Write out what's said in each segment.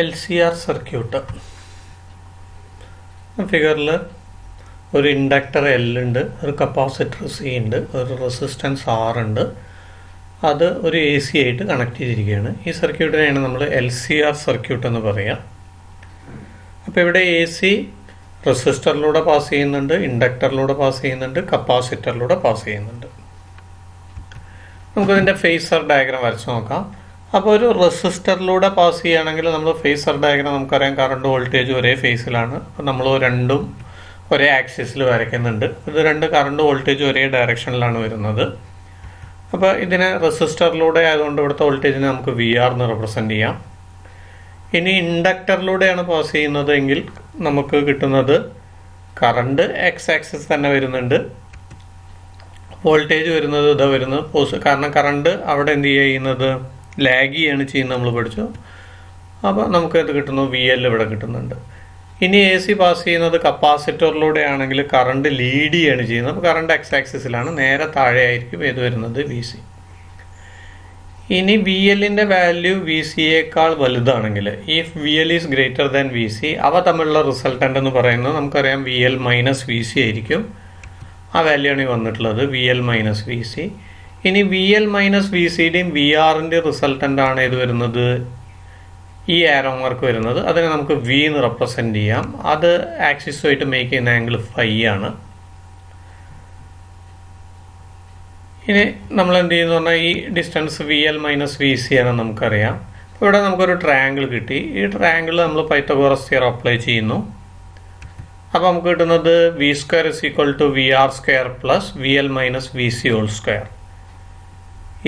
LCR circuit ഫിഗറിൽ ഒരു inductor L ഉണ്ട്, ഒരു കപ്പാസിറ്റർ C ഉണ്ട്, ഒരു റെസിസ്റ്റൻസ് R ഉണ്ട്. അത് ഒരു AC ആയിട്ട് കണക്ട് ചെയ്തിരിക്കുകയാണ്. ഈ സർക്യൂട്ടിനെയാണ് നമ്മൾ LCR സർക്യൂട്ട് എന്ന് പറയുക. അപ്പോൾ ഇവിടെ AC റെസിസ്റ്ററിലൂടെ പാസ് ചെയ്യുന്നുണ്ട്, ഇൻഡക്ടറിലൂടെ പാസ് ചെയ്യുന്നുണ്ട്, കപ്പാസിറ്ററിലൂടെ പാസ് ചെയ്യുന്നുണ്ട്. നമുക്കതിൻ്റെ ഫേസർ ഡയഗ്രാം വരച്ച് നോക്കാം. അപ്പോൾ ഒരു റെസിസ്റ്ററിലൂടെ പാസ് ചെയ്യുകയാണെങ്കിൽ നമ്മൾ ഫേസർ ഡയഗ്രാം നമുക്കറിയാം, കറണ്ട് വോൾട്ടേജ് ഒരേ ഫേസിലാണ്. അപ്പോൾ നമ്മൾ രണ്ടും ഒരേ ആക്സിസിൽ വരയ്ക്കുന്നുണ്ട്. ഇത് രണ്ട് കറണ്ട് വോൾട്ടേജ് ഒരേ ഡയറക്ഷനിലാണ് വരുന്നത്. അപ്പോൾ ഇതിനെ റെസിസ്റ്ററിലൂടെ ആയതുകൊണ്ട് ഇവിടുത്തെ വോൾട്ടേജിനെ നമുക്ക് VR എന്ന് റെപ്രസെൻ്റ് ചെയ്യാം. ഇനി ഇൻഡക്ടറിലൂടെയാണ് പാസ് ചെയ്യുന്നത് എങ്കിൽ നമുക്ക് കിട്ടുന്നത് കറണ്ട് X ആക്സിസ് തന്നെ വരുന്നുണ്ട്, വോൾട്ടേജ് വരുന്നത് ഇതാ വരുന്നത് കാരണം കറണ്ട് അവിടെ എന്ത് ചെയ്യുന്നത് ലാഗ് ചെയ്യാണ് ചെയ്യുന്നത്, നമ്മൾ പഠിച്ചു. അപ്പോൾ നമുക്ക് ഇത് കിട്ടുന്നു VL ഇവിടെ കിട്ടുന്നുണ്ട്. ഇനി AC പാസ് ചെയ്യുന്നത് കപ്പാസിറ്ററിലൂടെ ആണെങ്കിൽ കറണ്ട് ലീഡ് ചെയ്യാണ് ചെയ്യുന്നത്. അപ്പോൾ കറണ്ട് X ആക്സിസിലാണ്, നേരെ താഴെ ആയിരിക്കും ഏത് വരുന്നത് VC. ഇനി VLൻ്റെ വാല്യൂ VCയേക്കാൾ വലുതാണെങ്കിൽ, if VL is greater than VC, അവ തമ്മിലുള്ള റിസൾട്ടൻ്റ് എന്ന് പറയുന്നത് നമുക്കറിയാം VL മൈനസ് VC ആയിരിക്കും. ആ വാല്യൂ ആണ് ഈ വന്നിട്ടുള്ളത്, VL മൈനസ് VC. ഇനി VL മൈനസ് VCയുടെയും VRൻ്റെ റിസൾട്ടൻ്റ് ആണ് ഇത് വരുന്നത്, ഈ ആരോ മാർക്ക് വരുന്നത്. അതിനെ നമുക്ക് V എന്ന് റെപ്രസെൻ്റ് ചെയ്യാം. അത് ആക്സിസുമായിട്ട് മേക്ക് ചെയ്യുന്ന ആംഗിൾ ഫൈ ആണ്. ഇനി നമ്മൾ എന്ത് ചെയ്യുന്നു പറഞ്ഞാൽ ഈ ഡിസ്റ്റൻസ് VL മൈനസ് VC ആണ് നമുക്കറിയാം. ഇവിടെ നമുക്കൊരു ട്രയാങ്കിൾ കിട്ടി. ഈ ട്രയാങ്കിൾ നമ്മൾ പൈത്തഗോറസ് തിയറം അപ്ലൈ ചെയ്യുന്നു. അപ്പോൾ നമുക്ക് കിട്ടുന്നത് V² is equal to VR² plus VL minus VC whole square.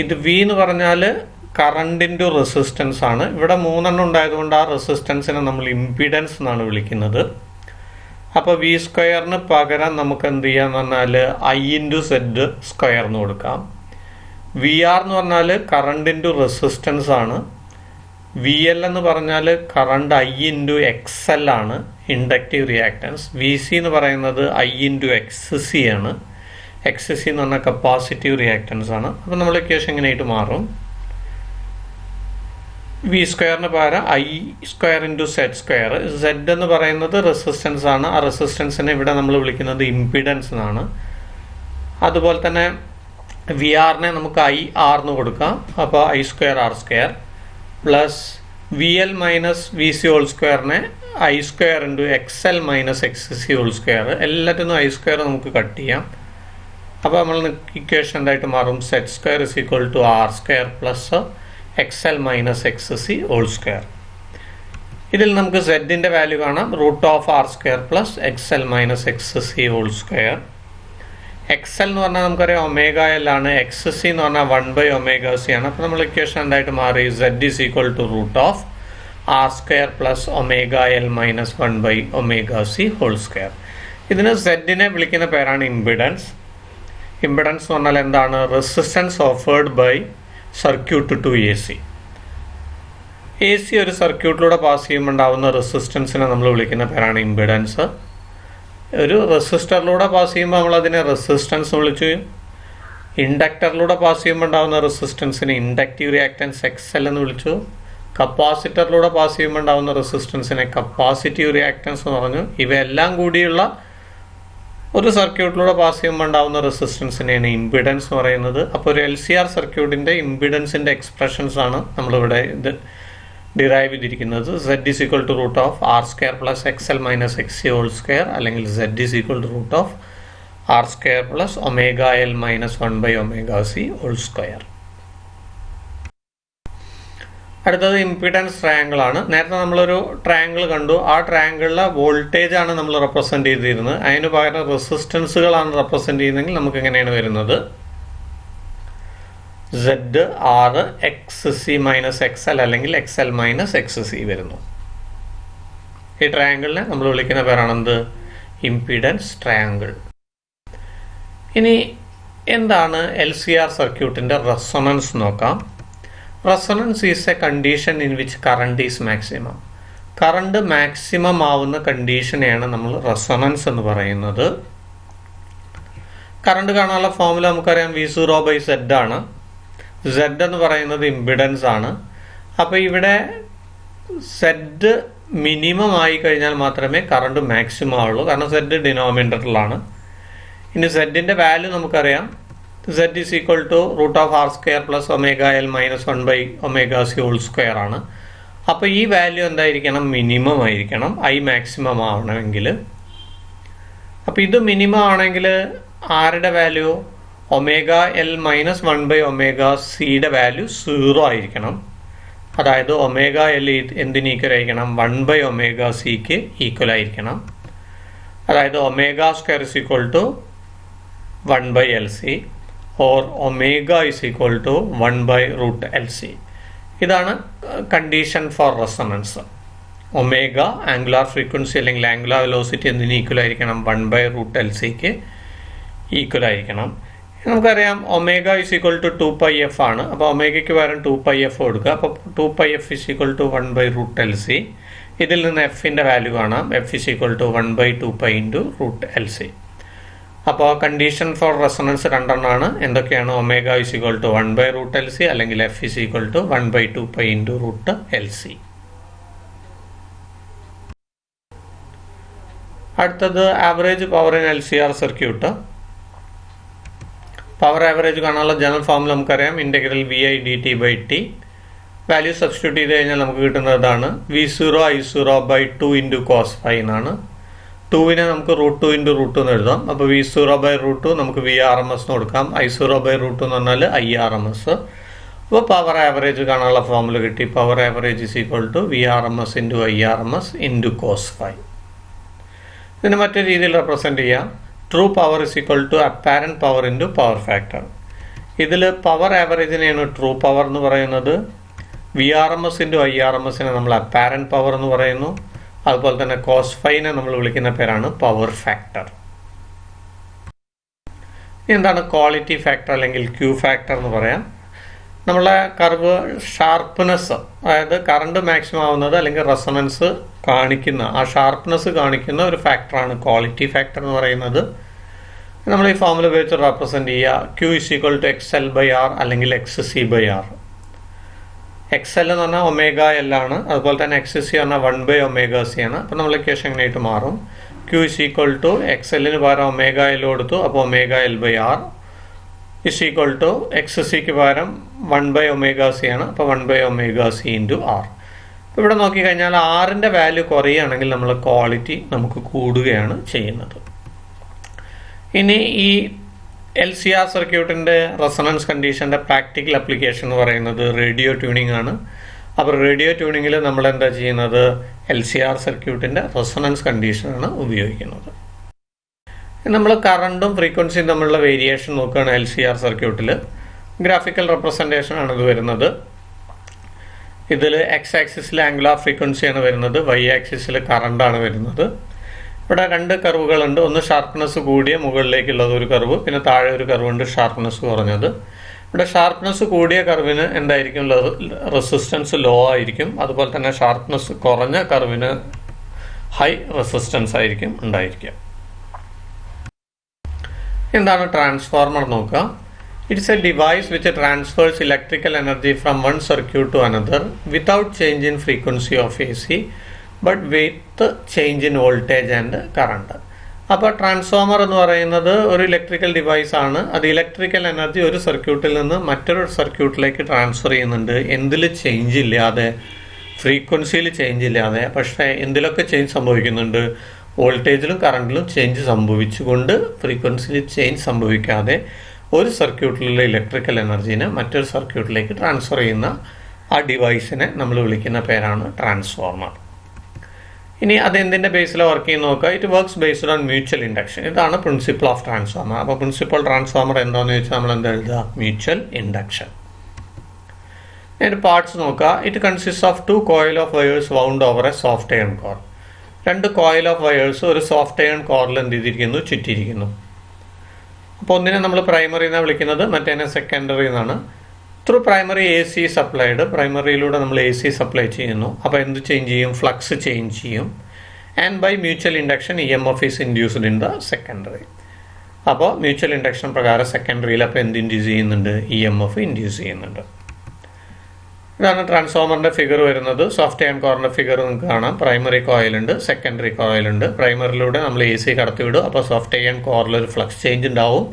ഇത് V എന്ന് പറഞ്ഞാൽ കറണ്ടിൻ്റെ റെസിസ്റ്റൻസ് ആണ്. ഇവിടെ 3 ഉണ്ടായതുകൊണ്ട് ആ റെസിസ്റ്റൻസിനെ നമ്മൾ ഇംപിഡൻസ് എന്നാണ് വിളിക്കുന്നത്. അപ്പോൾ V² പകരം നമുക്ക് എന്ത് ചെയ്യാന്ന് പറഞ്ഞാൽ I/Z² എന്ന് കൊടുക്കാം. VR എന്ന് പറഞ്ഞാൽ കറണ്ടിൻ്റെ റെസിസ്റ്റൻസ് ആണ്. VL എന്ന് പറഞ്ഞാൽ കറണ്ട് I/XL ആണ്, ഇൻഡക്റ്റീവ് റിയാക്ടൻസ്. VC എന്ന് പറയുന്നത് I/XC ആണ്. XC എന്ന് പറഞ്ഞാൽ കപ്പാസിറ്റീവ് റിയാക്ടൻസ് ആണ്. അപ്പോൾ നമ്മൾ ഇക്വേഷൻ എങ്ങനെയായിട്ട് മാറും, V² പകരം I² Z². Z എന്ന് പറയുന്നത് റെസിസ്റ്റൻസ് ആണ്. ആ റെസിസ്റ്റൻസിനെ ഇവിടെ നമ്മൾ വിളിക്കുന്നത് ഇംപിഡൻസ് എന്നാണ്. അതുപോലെ തന്നെ VR നമുക്ക് IR എന്ന് കൊടുക്കാം. അപ്പോൾ I² R² plus VL minus VC whole സ്ക്വയറിനെ I² XL minus XC whole square. എല്ലാത്തിനും I² നമുക്ക് കട്ട് ചെയ്യാം. അപ്പോൾ നമ്മൾ ഇക്വേഷൻ എന്തായിട്ട് മാറും, Z² is equal to R² plus XL minus XC whole square. ഇതിൽ നമുക്ക് Z-ൻ്റെ വാല്യൂ കാണാം, √R² plus XL minus XC whole square. XL എന്ന് പറഞ്ഞാൽ നമുക്കറിയാം ω/L ആണ്, XC എന്ന് പറഞ്ഞാൽ 1/ωc ആണ്. അപ്പോൾ നമ്മൾ ഇക്വേഷൻ എന്തായിട്ട് മാറി, Z is equal to √R² plus ω/L minus 1/ωc whole square. ഇതിന് Z-നെ വിളിക്കുന്ന പേരാണ് ഇംപിഡൻസ്. ഇംപിഡൻസ് എന്ന് പറഞ്ഞാൽ എന്താണ്, resistance offered by circuit to AC. AC ഒരു സർക്യൂട്ടിലൂടെ പാസ് ചെയ്യുമ്പോൾ ഉണ്ടാവുന്ന റെസിസ്റ്റൻസിനെ നമ്മൾ വിളിക്കുന്ന പേരാണ് ഇംപിഡൻസ്. ഒരു റെസിസ്റ്ററിലൂടെ പാസ് ചെയ്യുമ്പോൾ നമ്മൾ അതിനെ റെസിസ്റ്റൻസ് വിളിച്ചു. ഇൻഡക്ടറിലൂടെ പാസ് ചെയ്യുമ്പോൾ ഉണ്ടാകുന്ന റെസിസ്റ്റൻസിനെ ഇൻഡക്റ്റീവ് റിയാക്ടൻസ് XL എന്ന് വിളിച്ചു. കപ്പാസിറ്ററിലൂടെ പാസ് ചെയ്യുമ്പോൾ ഉണ്ടാകുന്ന റെസിസ്റ്റൻസിനെ കപ്പാസിറ്റീവ് റിയാക്ടൻസ് എന്ന് പറഞ്ഞു. ഇവയെല്ലാം കൂടിയുള്ള ഒരു സർക്യൂട്ടിലൂടെ പാസ് ചെയ്യുമ്പോൾ ഉണ്ടാകുന്ന റെസിസ്റ്റൻസിനെയാണ് ഇംപിഡൻസ് എന്ന് പറയുന്നത്. അപ്പോൾ ഒരു LCR സർക്യൂട്ടിൻ്റെ ഇംപിഡൻസിൻ്റെ എക്സ്പ്രഷൻസ് ആണ് നമ്മളിവിടെ ഇത് ഡിറൈവ് ചെയ്തിരിക്കുന്നത്. Z is equal to √R² plus XL minus XC whole square, അല്ലെങ്കിൽ Z is equal to √R² plus ω/L minus 1/ωc whole square. അടുത്തത് ഇംപിഡൻസ് ട്രയാങ്കിൾ ആണ്. നേരത്തെ നമ്മളൊരു ട്രയാങ്കിൾ കണ്ടു. ആ ട്രയാങ്കിളിലെ വോൾട്ടേജ് ആണ് നമ്മൾ റെപ്രസെൻ്റ് ചെയ്തിരുന്നത്. അതിന് പകരം റെസിസ്റ്റൻസുകളാണ് റെപ്രസെൻ്റ് ചെയ്യുന്നതെങ്കിൽ നമുക്ക് എങ്ങനെയാണ് വരുന്നത്, Z R XC minus XL അല്ലെങ്കിൽ XL മൈനസ് XC വരുന്നു. ഈ ട്രയാങ്കിളിനെ നമ്മൾ വിളിക്കുന്ന പേരാണെന്ത്, ഇംപിഡൻസ് ട്രയാങ്കിൾ. ഇനി എന്താണ് LCR സർക്യൂട്ടിൻ്റെ റെസൊണൻസ് നോക്കാം. Resonance is A condition in which current is maximum. Current maximum ആവുന്ന കണ്ടീഷനെയാണ് നമ്മൾ റെസൊണൻസ് എന്ന് പറയുന്നത്. കറണ്ട് കാണാനുള്ള ഫോർമുല നമുക്കറിയാം, V0/Z ആണ്. Z എന്ന് പറയുന്നത് ഇംപിഡൻസ് ആണ്. അപ്പോൾ ഇവിടെ സെഡ് മിനിമം ആയി കഴിഞ്ഞാൽ മാത്രമേ കറണ്ട് മാക്സിമം ആവുള്ളൂ, കാരണം സെഡ് ഡിനോമിനേറ്ററിലാണ്. ഇനി സെഡിൻ്റെ വാല്യൂ നമുക്കറിയാം, Z is equal to root of R square plus omega L minus 1/ωc whole square ആണ്. അപ്പോൾ ഈ വാല്യൂ എന്തായിരിക്കണം? മിനിമം ആയിരിക്കണം, ഐ മാക്സിമം ആവണമെങ്കിൽ. അപ്പോൾ ഇത് മിനിമം ആണെങ്കിൽ ആരുടെ value? Omega L minus 1/ωc value 0 ആയിരിക്കണം. അതായത് ഒമേഗ എൽ എന്തിന് ഈക്വൽ ആയിരിക്കണം? 1/ωc ഈക്വൽ ആയിരിക്കണം. അതായത് omega square is equal to 1/LC or omega is equal to 1/√LC. ഇതാണ് condition for resonance. Omega angular frequency അല്ലെങ്കിൽ ആംഗുലാർ വെലോസിറ്റി എന്തിന് equal ആയിരിക്കണം? 1/√LC ഈക്വൽ ആയിരിക്കണം. നമുക്കറിയാം omega is equal to 2πf ആണ്. അപ്പോൾ ഒമേഗയ്ക്ക് പകരം 2πf കൊടുക്കുക. അപ്പോൾ 2πf is equal to 1/√LC. ഇതിൽ നിന്ന് എഫിൻ്റെ വാല്യൂ കാണാം, F is equal to 1/2π × √LC. അപ്പോൾ കണ്ടീഷൻ ഫോർ റെസൊണൻസ് രണ്ടെണ്ണമാണ്. എന്തൊക്കെയാണ്? Omega is equal to 1/√LC അല്ലെങ്കിൽ F is equal to 1/2π × √LC. അടുത്തത് average power in LCR circuit. Power average കാണാനുള്ള ജനറൽ ഫോമുല നമുക്കറിയാം, ഇൻ്റഗ്രൽ VI/dt/t. വാല്യൂ സബ്സ്റ്റിറ്റ്യൂട്ട് ചെയ്ത് കഴിഞ്ഞാൽ നമുക്ക് കിട്ടുന്നതാണ് V0 I0/2 × cos phi എന്നാണ്. 2നെ നമുക്ക് √2 × √2 എന്ന് എഴുതാം. അപ്പോൾ V0/√2 നമുക്ക് VRMS എന്ന് കൊടുക്കാം. I0/√2 എന്ന് പറഞ്ഞാൽ IRMS. അപ്പോൾ പവർ ആവറേജ് കാണാനുള്ള ഫോമുല കിട്ടി. Power average is equal to VRMS × IRMS × cos phi. ഇതിന് മറ്റൊരു രീതിയിൽ റെപ്രസെൻറ്റ് ചെയ്യാം. True power is equal to apparent power × power factor. ഇതിൽ പവർ ആവറേജിനെയാണ് ട്രൂ പവർ എന്ന് പറയുന്നത്. VRMS × IRMSനെ നമ്മൾ അപ്പാരൻറ്റ് പവർ എന്ന് പറയുന്നു. അതുപോലെ തന്നെ കോസ് ഫൈനെ നമ്മൾ വിളിക്കുന്ന പേരാണ് പവർ ഫാക്ടർ. എന്താണ് ക്വാളിറ്റി ഫാക്ടർ അല്ലെങ്കിൽ ക്യൂ ഫാക്ടർ എന്ന് പറയാം? നമ്മളെ കർവ് ഷാർപ്പ്നെസ്, അതായത് കറണ്ട് മാക്സിമം ആവുന്നത് അല്ലെങ്കിൽ റെസൊണൻസ് കാണിക്കുന്ന ആ ഷാർപ്പ്നെസ് കാണിക്കുന്ന ഒരു ഫാക്ടറാണ് ക്വാളിറ്റി ഫാക്ടർ എന്ന് പറയുന്നത്. നമ്മൾ ഈ ഫോമുല ഉപയോഗിച്ച് റെപ്രസെൻറ്റ് ചെയ്യുക. Q is equal to XL/R അല്ലെങ്കിൽ XC/R. XL എന്ന് പറഞ്ഞാൽ ഒമേഗ എൽ ആണ്. അതുപോലെ തന്നെ XC പറഞ്ഞാൽ 1/ωc ആണ്. അപ്പോൾ നമ്മൾ ഇക്വേഷൻ എങ്ങനെയായിട്ട് മാറും? Q ഇസ് ഈക്വൽ ടു XLന് പകരം ഒമേഗ എൽ കൊടുത്തു, അപ്പോൾ omega L/R is equal to XCക്ക് പകരം 1/ωc ആണ്, അപ്പോൾ 1/ωc × R. അപ്പോൾ ഇവിടെ നോക്കിക്കഴിഞ്ഞാൽ ആറിൻ്റെ വാല്യൂ കുറയുകയാണെങ്കിൽ നമ്മൾ ക്വാളിറ്റി നമുക്ക് കൂടുകയാണ് ചെയ്യുന്നത്. ഇനി ഈ LCR സർക്യൂട്ടിൻ്റെ റെസൊണൻസ് കണ്ടീഷൻ്റെ പ്രാക്ടിക്കൽ ആപ്ലിക്കേഷൻ എന്ന് പറയുന്നത് റേഡിയോ ട്യൂണിംഗ് ആണ്. അപ്പോൾ റേഡിയോ ട്യൂണിങ്ങിൽ നമ്മൾ എന്താ ചെയ്യുന്നത്? LCR സർക്യൂട്ടിൻ്റെ റെസൊണൻസ് കണ്ടീഷനാണ് ഉപയോഗിക്കുന്നത്. നമ്മൾ കറണ്ടും ഫ്രീക്വൻസിയും തമ്മിലുള്ള വേരിയേഷൻ നോക്കുകയാണ് LCR സർക്യൂട്ടിൽ. ഗ്രാഫിക്കൽ റെപ്രസെൻറ്റേഷൻ ആണ് ഇത് വരുന്നത്. ഇതിൽ X ആക്സിസിൽ ആംഗുലാർ ഫ്രീക്വൻസിയാണ് വരുന്നത്, Y ആക്സിസിൽ കറണ്ടാണ് വരുന്നത്. ഇവിടെ രണ്ട് കർവുകളുണ്ട്. ഒന്ന് ഷാർപ്പ്നെസ് കൂടിയ മുകളിലേക്കുള്ളത് ഒരു കർവ്, പിന്നെ താഴെ ഒരു കർവുണ്ട് ഷാർപ്പ്നെസ് കുറഞ്ഞത്. ഇവിടെ ഷാർപ്പ്നെസ് കൂടിയ കർവിന് എന്തായിരിക്കും? റെസിസ്റ്റൻസ് ലോ ആയിരിക്കും. അതുപോലെ തന്നെ ഷാർപ്പ്നെസ് കുറഞ്ഞ കർവിന് ഹൈ റെസിസ്റ്റൻസ് ആയിരിക്കും ഉണ്ടായിരിക്കുക. എന്താണ് ട്രാൻസ്ഫോർമർ നോക്കുക. It's a device which transfers electrical energy from one circuit to another without change in frequency of AC but with change in voltage and current. അപ്പോൾ ട്രാൻസ്ഫോമർ എന്ന് പറയുന്നത് ഒരു ഇലക്ട്രിക്കൽ ഡിവൈസ് ആണ്. അത് ഇലക്ട്രിക്കൽ എനർജി ഒരു സർക്യൂട്ടിൽ നിന്ന് മറ്റൊരു സർക്യൂട്ടിലേക്ക് ട്രാൻസ്ഫർ ചെയ്യുന്നുണ്ട്. എന്തിൽ ചേഞ്ച് ഇല്ലാതെ, ഫ്രീക്വൻസിയിൽ ചേഞ്ച് ഇല്ലാതെ. പക്ഷേ എന്തിലൊക്കെ ചേഞ്ച് സംഭവിക്കുന്നുണ്ട്? വോൾട്ടേജിലും കറണ്ടിലും ചേഞ്ച് സംഭവിച്ചുകൊണ്ട് ഫ്രീക്വൻസിയിൽ ചേഞ്ച് സംഭവിക്കാതെ ഒരു സർക്യൂട്ടിലുള്ള ഇലക്ട്രിക്കൽ എനർജീനെ മറ്റൊരു സർക്യൂട്ടിലേക്ക് ട്രാൻസ്ഫർ ചെയ്യുന്ന ആ ഡിവൈസിനെ നമ്മൾ വിളിക്കുന്ന പേരാണ് ട്രാൻസ്ഫോർമർ. ഇനി അതെന്തിൻ്റെ ബേസിലാണ് വർക്ക് ചെയ്യുന്ന നോക്കുക. It works based on mutual induction. ഇതാണ് പ്രിൻസിപ്പിൾ ഓഫ് ട്രാൻസ്ഫോമർ. അപ്പോൾ പ്രിൻസിപ്പൽ ട്രാൻസ്ഫോമർ എന്താണെന്ന് ചോദിച്ചാൽ നമ്മൾ എന്താ എഴുതുക? Mutual induction. അതിൻ്റെ പാർട്സ് നോക്കുക. It consist of 2 coil of wires wound over a soft iron core. 2 coil of wires ഒരു സോഫ്റ്റ് അയൺ കോറിൽ എന്ത് ചെയ്തിരിക്കുന്നു? ചുറ്റിയിരിക്കുന്നു. അപ്പോൾ ഒന്നിനെ നമ്മൾ പ്രൈമറി എന്നാണ് വിളിക്കുന്നത്, മറ്റേനെ സെക്കൻഡറി എന്നാണ്. ത്രൂ പ്രൈമറി AC സപ്ലൈഡ്, പ്രൈമറിയിലൂടെ നമ്മൾ AC സപ്ലൈ ചെയ്യുന്നു. അപ്പോൾ എന്ത് ചേഞ്ച് ചെയ്യും? ഫ്ലക്സ് ചേഞ്ച് ചെയ്യും. And by mutual induction EMF is induced in the secondary. അപ്പോൾ മ്യൂച്വൽ ഇൻഡക്ഷൻ പ്രകാരം സെക്കൻഡറിയിൽ അപ്പോൾ എന്ത് ഇൻഡ്യൂസ് ചെയ്യുന്നുണ്ട്? EMF ഇൻഡ്യൂസ് ചെയ്യുന്നുണ്ട്. ഇതാണ് ട്രാൻസ്ഫോമറിൻ്റെ ഫിഗർ വരുന്നത്. സോഫ്റ്റ് അയൺ കോറിൻ്റെ ഫിഗർ നിങ്ങൾക്ക് കാണാം. Primary കോയിലുണ്ട്, secondary കോയിലുണ്ട്. പ്രൈമറിയിലൂടെ നമ്മൾ AC കടത്തിവിടും. അപ്പോൾ സോഫ്റ്റ് അയൺ കോറിൽ ഒരു ഫ്ലക്സ് ചേഞ്ച് ഉണ്ടാവും.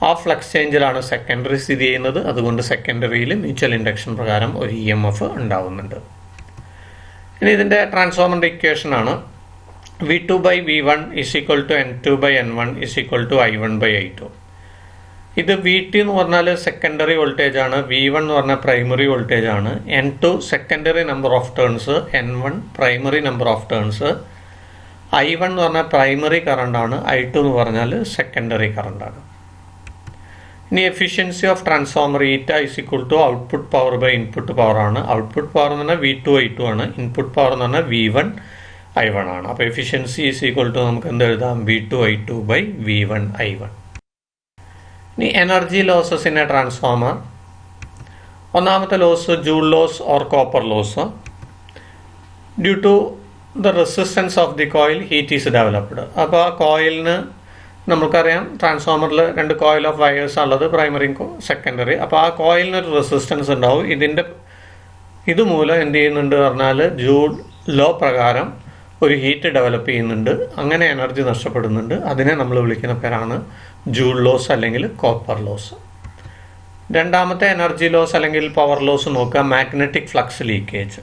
ആ ഫ്ലക്സ് ചേഞ്ചിലാണ് സെക്കൻഡറി സ്ഥിതി ചെയ്യുന്നത്. അതുകൊണ്ട് സെക്കൻഡറിയിൽ മ്യൂച്വൽ ഇൻഡക്ഷൻ പ്രകാരം ഒരു EMF ഉണ്ടാവുന്നുണ്ട്. ഇനി ഇതിൻ്റെ ട്രാൻസ്ഫോമറിൻ്റെ ഇക്വേഷനാണ് V2/V1 = N2/N1 = I1/I2. ഇത് VT എന്ന് പറഞ്ഞാൽ സെക്കൻഡറി വോൾട്ടേജ് ആണ്, V1 എന്ന് പറഞ്ഞാൽ പ്രൈമറി വോൾട്ടേജ് ആണ്, N2 secondary number of turns, N1 primary number of turns, I1 എന്ന് പറഞ്ഞാൽ പ്രൈമറി കറണ്ട് ആണ്, I2 എന്ന് പറഞ്ഞാൽ സെക്കൻഡറി കറണ്ട് ആണ്. ഇനി efficiency of transformer eta = output power by input power ആണ്. ഔട്ട്പുട്ട് പവർ എന്ന് പറഞ്ഞാൽ V2/I2 ആണ്, ഇൻപുട്ട് പവർ എന്ന് പറഞ്ഞാൽ V1/I1 ആണ്. അപ്പോൾ എഫിഷ്യൻസി = നമുക്ക് എന്ത് എഴുതാം, V2/I2/V1/I1. ഇനി energy losses in a transformer. ഒന്നാമത്തെ loss joule loss or copper loss. Due to the resistance of the coil heat is developed. അപ്പോൾ ആ കോയിലിന് നമുക്കറിയാം ട്രാൻസ്ഫോമറിൽ 2 കോയിൽ ഓഫ് വയേഴ്സ് ഉള്ളത്, പ്രൈമറി സെക്കൻഡറി. അപ്പോൾ ആ കോയിലിനൊരു റെസിസ്റ്റൻസ് ഉണ്ടാവും. ഇതുമൂലം എന്ത് ചെയ്യുന്നുണ്ട് പറഞ്ഞാൽ ജൂൾ ലോ പ്രകാരം ഒരു ഹീറ്റ് ഡെവലപ്പ് ചെയ്യുന്നുണ്ട്. അങ്ങനെ എനർജി നഷ്ടപ്പെടുന്നുണ്ട്. അതിനെ നമ്മൾ വിളിക്കുന്ന പേരാണ് ജൂൾ ലോസ് അല്ലെങ്കിൽ കോപ്പർ ലോസ്. രണ്ടാമത്തെ എനർജി ലോസ് അല്ലെങ്കിൽ പവർ ലോസ് നോക്കുക, magnetic flux leakage.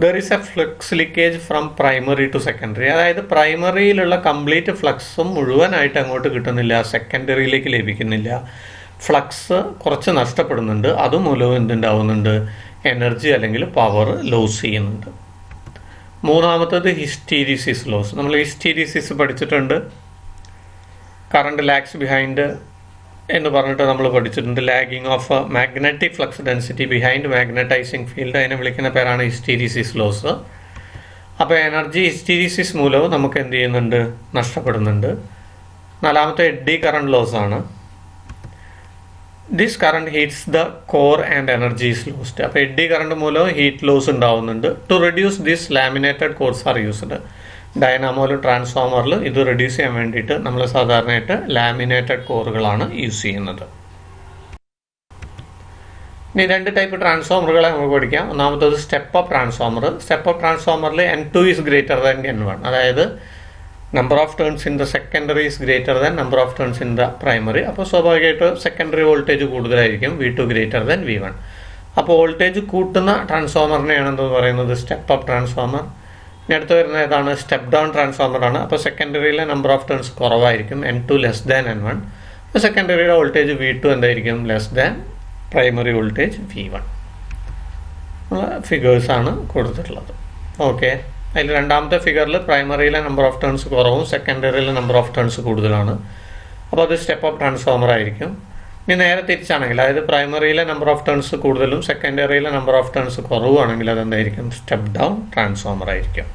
There is a flux leakage from primary to secondary. അതായത് പ്രൈമറിയിലുള്ള കംപ്ലീറ്റ് ഫ്ലക്സും മുഴുവനായിട്ട് അങ്ങോട്ട് കിട്ടുന്നില്ല, സെക്കൻഡറിയിലേക്ക് ലഭിക്കുന്നില്ല. ഫ്ലക്സ് കുറച്ച് നഷ്ടപ്പെടുന്നുണ്ട്. അതുമൂലവും എന്തുണ്ടാവുന്നുണ്ട്, എനർജി അല്ലെങ്കിൽ പവർ ലോസ് ചെയ്യുന്നുണ്ട്. മൂന്നാമത്തത് ഹിസ്റ്റീരിസിസ് ലോസ്. നമ്മൾ ഹിസ്റ്റീരിസിസ് പഠിച്ചിട്ടുണ്ട്. കറണ്ട് ലാഗ്സ് ബിഹൈൻഡ് എന്ന് പറഞ്ഞിട്ട് നമ്മൾ പഠിച്ചിട്ടുണ്ട്. Lagging of magnetic flux density behind magnetising field, അതിനെ വിളിക്കുന്ന പേരാണ് ഹിസ്റ്റീരിസിസ് ലോസ്. അപ്പോൾ എനർജി ഹിസ്റ്റീരിസിസ് മൂലവും നമുക്ക് എന്ത് ചെയ്യുന്നുണ്ട്, നഷ്ടപ്പെടുന്നുണ്ട്. നാലാമത്തെ എഡ്ഡി കറണ്ട് ലോസ് ആണ്. This current heats the core and energy is lost. അപ്പോൾ എഡ്ഡി കറണ്ട് മൂലം ഹീറ്റ് ലോസ് ഉണ്ടാവുന്നുണ്ട്. To reduce this laminated cores are used. ഡൈനാമോയിലും ട്രാൻസ്ഫോമറിലും ഇത് റെഡ്യൂസ് ചെയ്യാൻ വേണ്ടിയിട്ട് നമ്മൾ സാധാരണയായിട്ട് ലാമിനേറ്റഡ് കോറുകളാണ് യൂസ് ചെയ്യുന്നത്. ഇനി 2 ടൈപ്പ് ട്രാൻസ്ഫോമറുകളെ നമുക്ക് പഠിക്കാം. ഒന്നാമത്തത് step up transformer. Step up ട്രാൻസ്ഫോമറിൽ N2 is greater than N1. അതായത് number of turns in the secondary is greater than number of turns in the primary. അപ്പോൾ സ്വാഭാവികമായിട്ട് സെക്കൻഡറി വോൾട്ടേജ് കൂടുതലായിരിക്കും, V2 ഗ്രേറ്റർ ദാൻ V1. അപ്പോൾ voltage കൂട്ടുന്ന ട്രാൻസ്ഫോമറിനെയാണെന്ന് പറയുന്നത് step up transformer. ഇനി അടുത്ത് വരുന്ന ഏതാണ്, സ്റ്റെപ്പ് ഡൗൺ ട്രാൻസ്ഫോമർ ആണ്. അപ്പോൾ സെക്കൻഡറിയിലെ നമ്പർ ഓഫ് ടേൺസ് കുറവായിരിക്കും, N2 ലെസ് ദാൻ N1. അപ്പോൾ സെക്കൻഡറിയുടെ വോൾട്ടേജ് V2 എന്തായിരിക്കും, less than primary voltage V1. ഫിഗേഴ്സാണ് കൊടുത്തിട്ടുള്ളത്. ഓക്കെ, അതിൽ രണ്ടാമത്തെ ഫിഗറിൽ പ്രൈമറിയിലെ നമ്പർ ഓഫ് ടേൺസ് കുറവും സെക്കൻഡറിയിലെ നമ്പർ ഓഫ് ടേൺസ് കൂടുതലാണ്. അപ്പോൾ അത് സ്റ്റെപ്പ് അപ്പ് ട്രാൻസ്ഫോമർ ആയിരിക്കും. ഇനി നേരെ തിരിച്ചാണെങ്കിൽ, അതായത് പ്രൈമറിയിലെ നമ്പർ ഓഫ് ടേൺസ് കൂടുതലും സെക്കൻഡറിയിലെ നമ്പർ ഓഫ് ടേൺസ് കുറവുമാണെങ്കിൽ അതെന്തായിരിക്കും, സ്റ്റെപ്പ് ഡൗൺ ട്രാൻസ്ഫോമർ ആയിരിക്കും.